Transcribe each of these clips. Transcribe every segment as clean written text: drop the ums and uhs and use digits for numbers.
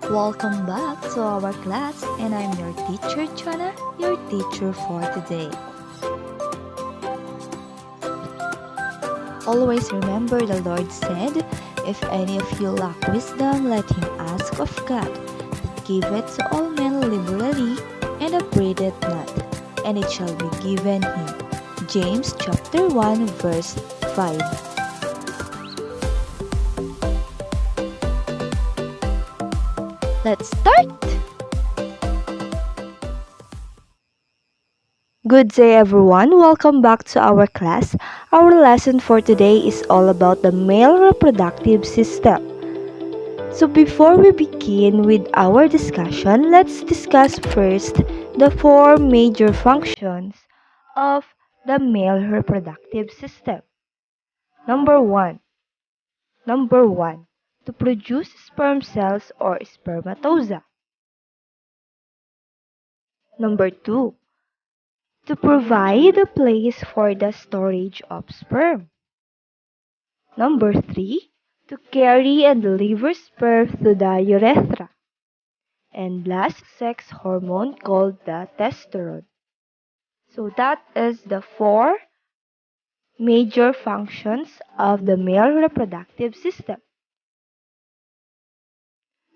Welcome back to our class, and I'm your teacher Chana, your teacher for today. Always remember the Lord said, "If any of you lack wisdom, let him ask of God, that giveth to all men liberally, and upbraideth not, and it shall be given him." James chapter 1 verse 5. Let's start! Good day everyone, welcome back to our class. Our lesson for today is all about the male reproductive system. So before we begin with our discussion, let's discuss first the four major functions of the male reproductive system. Number one, to produce sperm cells or spermatozoa. Number two, to provide a place for the storage of sperm. Number three, to carry and deliver sperm to the urethra. And last, sex hormone called the testosterone. So that is the four major functions of the male reproductive system.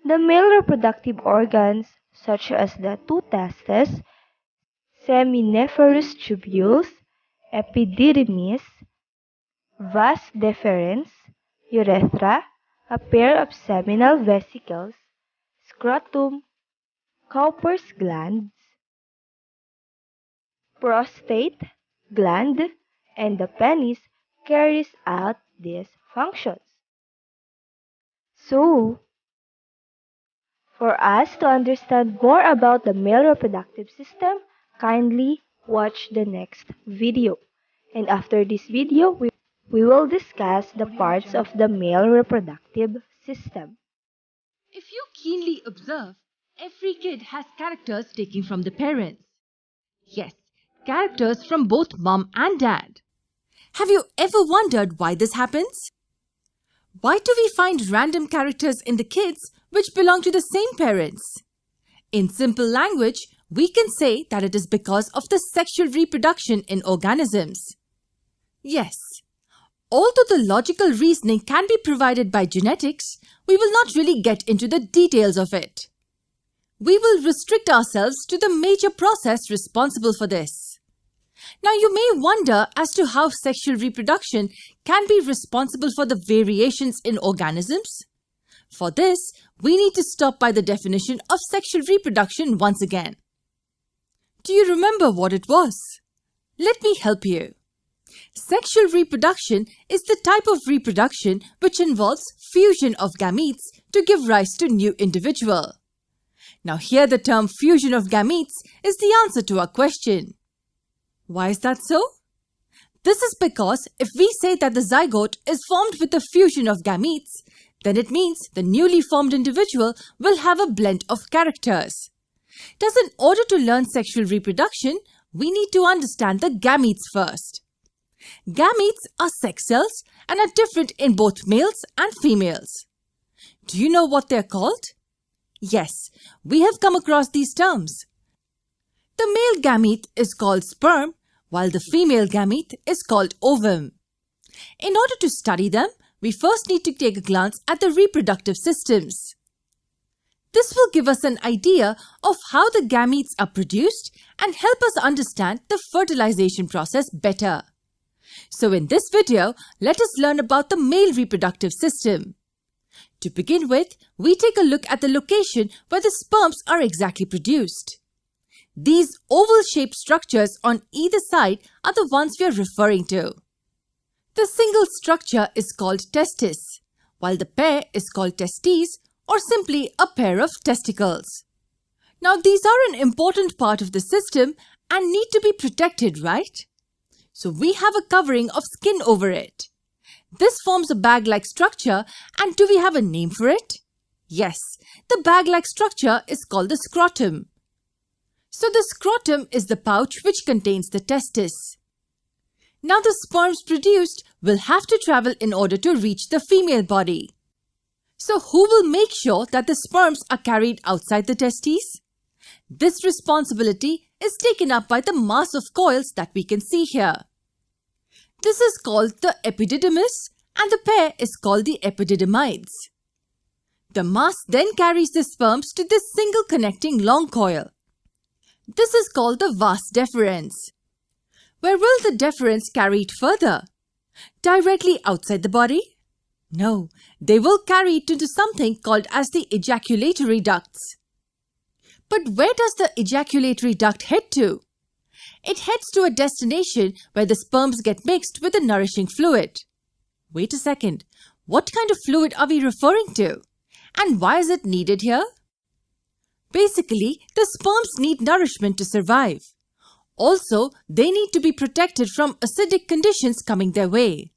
The male reproductive organs, such as the two testes, seminiferous tubules, epididymis, vas deferens, urethra, a pair of seminal vesicles, scrotum, Cowper's glands, prostate gland, and the penis carries out these functions. So, for us to understand more about the male reproductive system, kindly watch the next video. And after this video, we will discuss the parts of the male reproductive system. If you keenly observe, every kid has characters taken from the parents. Yes, characters from both mom and dad. Have you ever wondered why this happens? Why do we find random characters in the kids which belong to the same parents? In simple language, we can say that it is because of the sexual reproduction in organisms. Yes, although the logical reasoning can be provided by genetics, we will not really get into the details of it. We will restrict ourselves to the major process responsible for this. Now you may wonder as to how sexual reproduction can be responsible for the variations in organisms. For this, we need to stop by the definition of sexual reproduction once again. Do you remember what it was? Let me help you. Sexual reproduction is the type of reproduction which involves fusion of gametes to give rise to new individual. Now here the term fusion of gametes is the answer to our question. Why is that so? This is because if we say that the zygote is formed with a fusion of gametes, then it means the newly formed individual will have a blend of characters. Thus, in order to learn sexual reproduction, we need to understand the gametes first. Gametes are sex cells and are different in both males and females. Do you know what they are called? Yes, we have come across these terms. The male gamete is called sperm, while the female gamete is called ovum. In order to study them, we first need to take a glance at the reproductive systems. This will give us an idea of how the gametes are produced and help us understand the fertilization process better. So in this video, let us learn about the male reproductive system. To begin with, we take a look at the location where the sperms are exactly produced. These oval-shaped structures on either side are the ones we are referring to. The single structure is called testis, while the pair is called testes or simply a pair of testicles. Now these are an important part of the system and need to be protected, right? So we have a covering of skin over it. This forms a bag-like structure, and do we have a name for it? Yes, the bag-like structure is called the scrotum. So the scrotum is the pouch which contains the testis. Now the sperms produced will have to travel in order to reach the female body. So who will make sure that the sperms are carried outside the testes? This responsibility is taken up by the mass of coils that we can see here. This is called the epididymis and the pair is called the epididymides. The mass then carries the sperms to this single connecting long coil. This is called the vas deferens. Where will the deferens carry it further? Directly outside the body? No, they will carry it into something called as the ejaculatory ducts. But where does the ejaculatory duct head to? It heads to a destination where the sperms get mixed with a nourishing fluid. Wait a second, what kind of fluid are we referring to? And why is it needed here? Basically, the sperms need nourishment to survive. Also, they need to be protected from acidic conditions coming their way.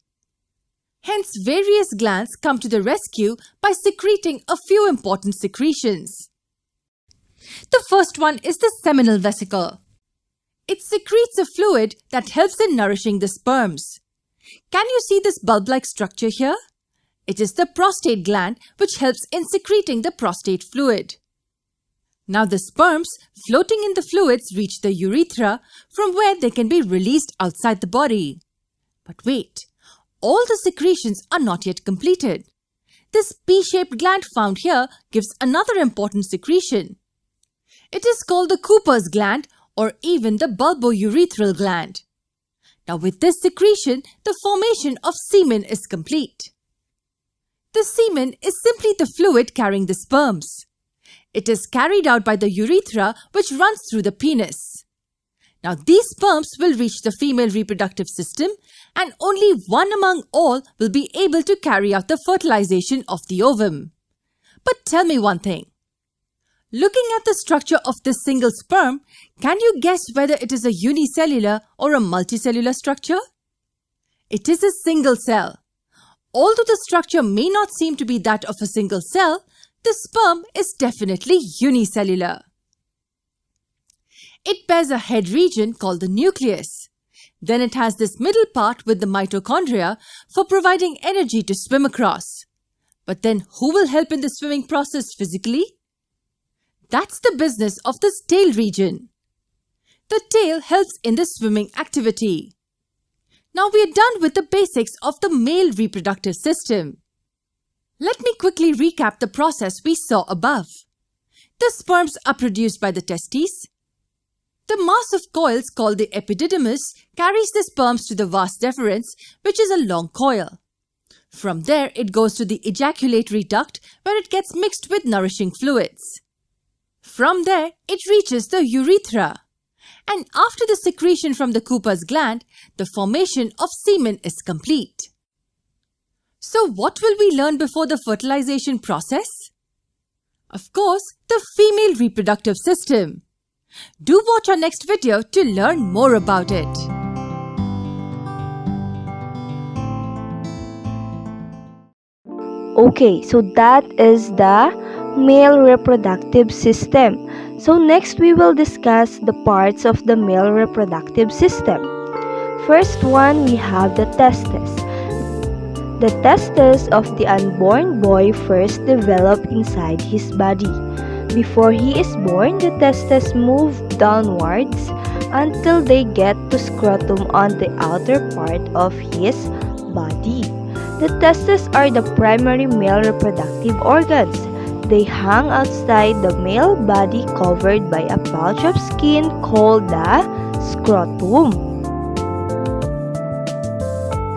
Hence, various glands come to the rescue by secreting a few important secretions. The first one is the seminal vesicle. It secretes a fluid that helps in nourishing the sperms. Can you see this bulb-like structure here? It is the prostate gland which helps in secreting the prostate fluid. Now the sperms floating in the fluids reach the urethra from where they can be released outside the body. But wait, all the secretions are not yet completed. This P-shaped gland found here gives another important secretion. It is called the Cooper's gland or even the bulbourethral gland. Now with this secretion, the formation of semen is complete. The semen is simply the fluid carrying the sperms. It is carried out by the urethra which runs through the penis. Now these sperms will reach the female reproductive system and only one among all will be able to carry out the fertilization of the ovum. But tell me one thing. Looking at the structure of this single sperm, can you guess whether it is a unicellular or a multicellular structure? It is a single cell. Although the structure may not seem to be that of a single cell, the sperm is definitely unicellular. It bears a head region called the nucleus. Then it has this middle part with the mitochondria for providing energy to swim across. But then who will help in the swimming process physically? That's the business of this tail region. The tail helps in the swimming activity. Now we are done with the basics of the male reproductive system. Let me quickly recap the process we saw above. The sperms are produced by the testes. The mass of coils called the epididymis carries the sperms to the vas deferens, which is a long coil. From there, it goes to the ejaculatory duct where it gets mixed with nourishing fluids. From there, it reaches the urethra. And after the secretion from the Cooper's gland, the formation of semen is complete. So what will we learn before the fertilization process? Of course, the female reproductive system. Do watch our next video to learn more about it. Okay, so that is the male reproductive system. So next we will discuss the parts of the male reproductive system. First one, we have the testes. The testes of the unborn boy first develop inside his body. Before he is born, the testes move downwards until they get to scrotum on the outer part of his body. The testes are the primary male reproductive organs. They hang outside the male body covered by a pouch of skin called the scrotum.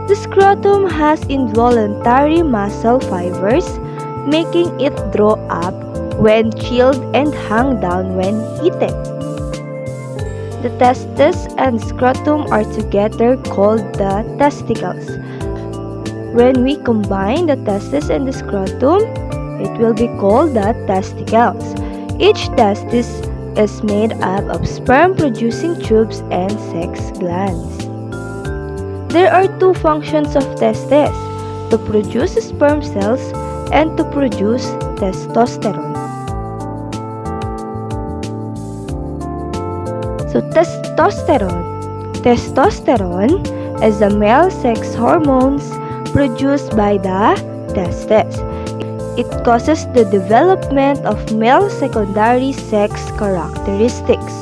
The scrotum has involuntary muscle fibers, making it draw up when chilled and hang down when heated. The testes and scrotum are together called the testicles. When we combine the testes and the scrotum, it will be called the testicles. Each testis is made up of sperm-producing tubes and sex glands. There are two functions of testes, to produce sperm cells and to produce testosterone. So testosterone is the male sex hormones produced by the testes. It causes the development of male secondary sex characteristics.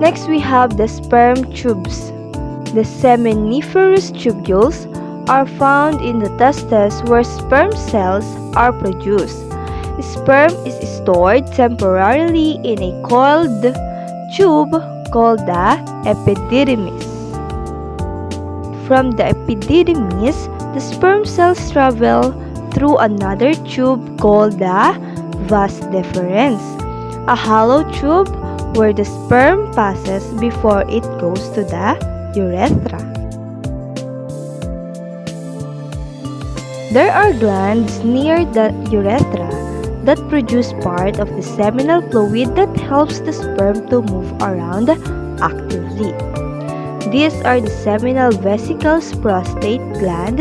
Next, we have the sperm tubes. The seminiferous tubules are found in the testes where sperm cells are produced. Sperm is stored temporarily in a coiled tube called the epididymis. From the epididymis, the sperm cells travel through another tube called the vas deferens, a hollow tube where the sperm passes before it goes to the urethra. There are glands near the urethra that produce part of the seminal fluid that helps the sperm to move around actively. These are the seminal vesicles prostate gland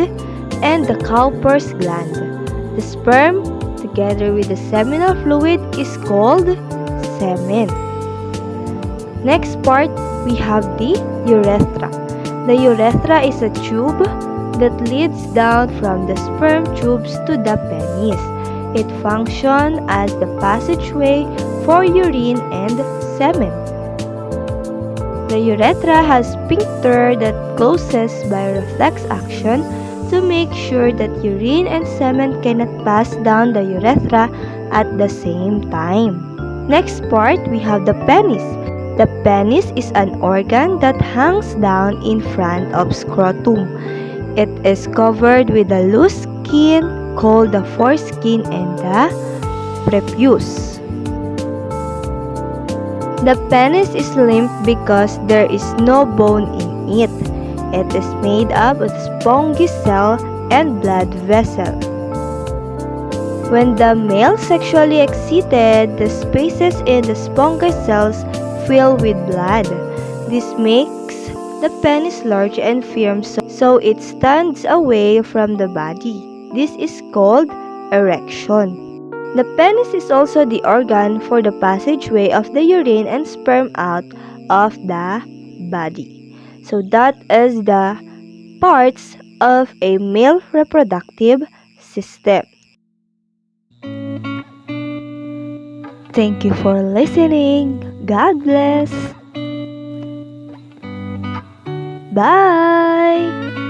and the Cowper's gland. The sperm, together with the seminal fluid, is called semen. Next part, we have the urethra. The urethra is a tube that leads down from the sperm tubes to the penis. It functions as the passageway for urine and semen. The urethra has sphincter that closes by reflex action to make sure that urine and semen cannot pass down the urethra at the same time. Next part, we have the penis. The penis is an organ that hangs down in front of scrotum. It is covered with a loose skin called the foreskin and the prepuce. The penis is limp because there is no bone in it. It is made up of spongy cell and blood vessel. When the male sexually excited, the spaces in the spongy cells fill with blood. This makes the penis large and firm so it stands away from the body. This is called erection. The penis is also the organ for the passageway of the urine and sperm out of the body. So that is the parts of a male reproductive system. Thank you for listening. God bless. Bye.